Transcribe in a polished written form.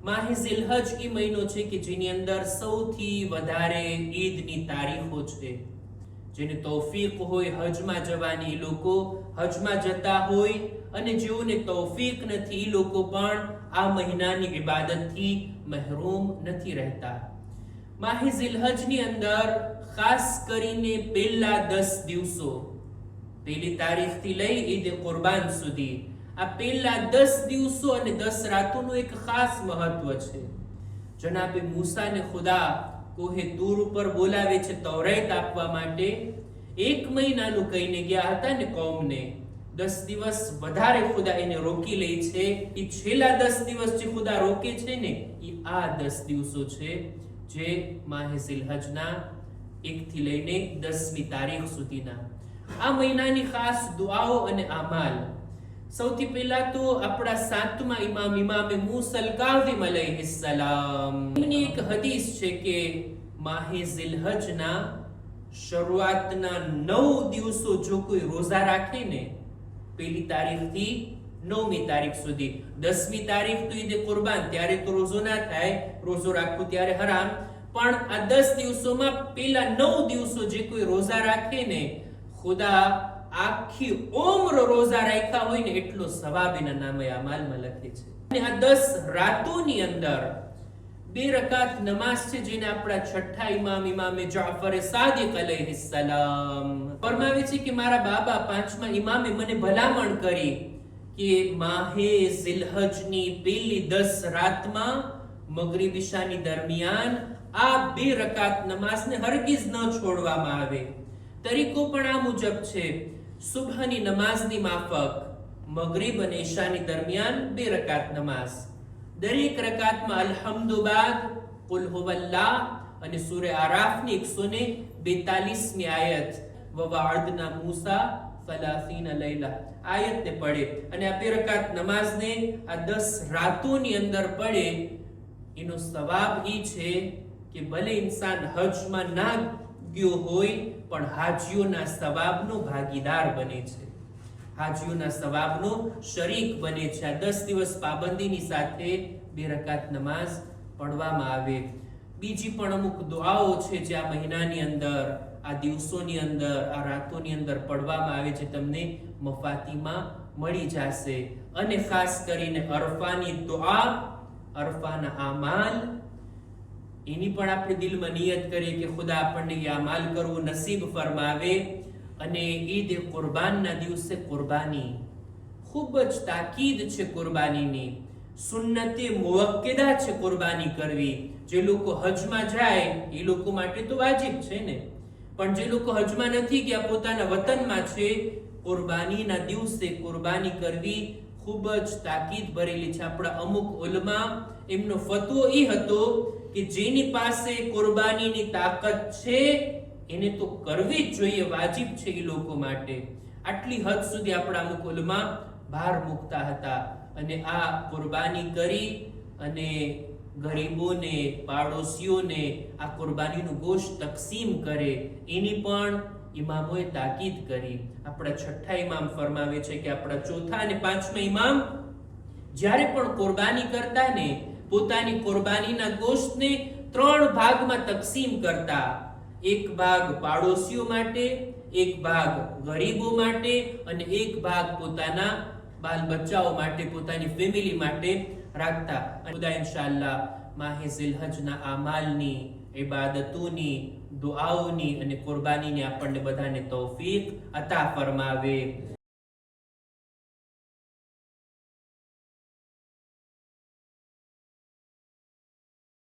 માહે ઝિલહજ એ મહિનો છે કે જેની અંદર સૌથી વધારે ઈદની તારીખો છે. જેને તૌફીક હોય હજમાં જવાની, લોકો હજમાં જતા હોય, અને જેઓને તૌફીક નથી એ લોકો પણ આ મહિનાની ઇબાદતથી મહેરૂમ નથી રહેતા. માહે ઝિલહજની અંદર ખાસ કરીને પહેલા 10 દિવસો, પહેલી તારીખથી લઈ ઈદ કુરબાન સુધી, આ પહેલા 10 દિવસો અને 10 રાતોનું એક ખાસ મહત્વ છે. જનાબે મૂસાને ખુદા કોહે તૂર ઉપર બોલાવે છે તૌરાત આપવા માટે. 1 મહિનાનું કહીને ગયા હતા ને કૌમને, 10 દિવસ વધારે ખુદા એને રોકી લે છે. એ છેલ્લા 10 દિવસ જે ખુદા રોકે છે ને, એ આ 10 દિવસો છે જે માહે ઝિલહજના 1 થી લઈને 10મી તારીખ સુધીના. આ મહિનાની ખાસ દુઆઓ અને આમાલ. સૌથી પહેલા તો આપણા 7મા ઇમામે મૂસા કાઝિમ અલૈહિસ્સલામ એમની એક હદીસ છે કે માહે ઝિલહજના શરૂઆતના 9 દિવસો જો કોઈ રોઝા રાખે ને, પહેલી તારીખથી 9મી તારીખ સુધી, 10મી તારીખ તો ઈદ કુરબાન, ત્યારે તો રોઝો ના થાય, રોઝો રાખવું ત્યારે હરામ, પણ આ 10 દિવસોમાં પહેલા 9 દિવસો જે કોઈ રોઝા રાખે ને, ખુદા આખી ઉમ્ર રોઝા રાખ્યા હોય ને એટલો સવાબ એના નામે અમલમાં લખે છે. અને આ 10 રાતોની અંદર 2 રકાત નમાઝ છે જેને આપણા છઠ્ઠા ઇમામે જાફર સાદિક અલૈહિસ્સલામ ફરમાવે છે કે મારા બાબા 5મા ઇમામે મને ભલામણ કરી કે માહે ઝિલહજની પહેલી 10 રાતમાં મગરિબ ઈશાની દરમિયાન આ 2 રકાત નમાઝને હરગિઝ ન છોડવામાં આવે. તરીકો પણ આ મુજબ છે: સુબહની નમાઝની માફક મગરિબ અને ઈશાની દરમિયાન 2 રકાત નમાઝ, દરેક રકાતમાં અલહમ્દુ બાદ કુલ હુવલ્લાહ અને સૂરે આરાફની 142મી આયત વવાઅદના મૂસા 30 લૈલા આયતને પડે. અને આ 2 રકાત નમાઝને આ 10 રાતોની અંદર પડે. એનો સવાબ એ છે કે ભલે ઇન્સાન હજમાં ના ગયો હોય પણ હાજીઓના સવાબનો ભાગીદાર બને છે, હાજીઓના સવાબનો શરીક બને છે. આ 10 દિવસ પાબંદીની સાથે 2 રકાત નમાઝ પઢવામાં આવે. બીજી પણ અમુક દુઆઓ છે જે આ મહિનાની અંદર, આ દિવસોની અંદર, આ રાતોની અંદર પઢવામાં આવે છે, તમને મફાતીમાં મળી જશે. અને ખાસ કરીને અરફાની દુઆ, અરફાના આમાલ, એની પણ આપણે દિલમાં નિયત કરીએ કે ખુદા આપણને એ આમાલ કરવું નસીબ ફરમાવે. અને ઈદ કુરબાનના દિવસે કુરબાની ખૂબ જ તાકીદ છે. કુરબાનીની સુન્નતે મુઅક્કદા છે કુરબાની કરવી. જે લોકો હજમાં જાય એ લોકો માટે તો વાજિબ છે ને, પણ જે લોકો હજમાં નથી ગયા, પોતાના વતનમાં છે, કુરબાનીના દિવસે કુરબાની કરવી ખૂબ જ તાકીદ ભરેલી છે. આપણા અમુક ઉલમા એમનો ફતવો એ હતો કે જેની પાસે કુરબાનીની તાકાત છે એને તો કરવી જ જોઈએ, વાજિબ છે એ લોકો માટે. આટલી હદ સુધી આપણા અમુક ઉલમા ભાર મૂકતા હતા. અને આ કુરબાની કરી અને ગરીબોને, પાડોશીઓને આ કુરબાનીનું ગોશ્ત તકસીમ કરે, એની પણ ઇમામોએ તાકીદ કરી. આપણા છઠ્ઠા ઇમામ ફરમાવે છે કે આપણા ચોથા અને 5મા ઇમામ જ્યારે પણ કુરબાની કરતા ને, પોતાની કુરબાનીના ગોશ્તને 3 ભાગમાં તકસીમ કરતા. 1 ભાગ પાડોશીઓ માટે, 1 ભાગ ગરીબો માટે અને 1 ભાગ પોતાના બાલ બચ્ચાઓ માટે, પોતાની ફેમિલી માટે રાખતા. ખુદા ઇન્શાઅલ્લાહ માહે ઝિલહજના આમાલની, ઇબાદતોની, દુઆઓની અને કુરબાનીની આપણને બધાને તૌફીક અતા ફરમાવે.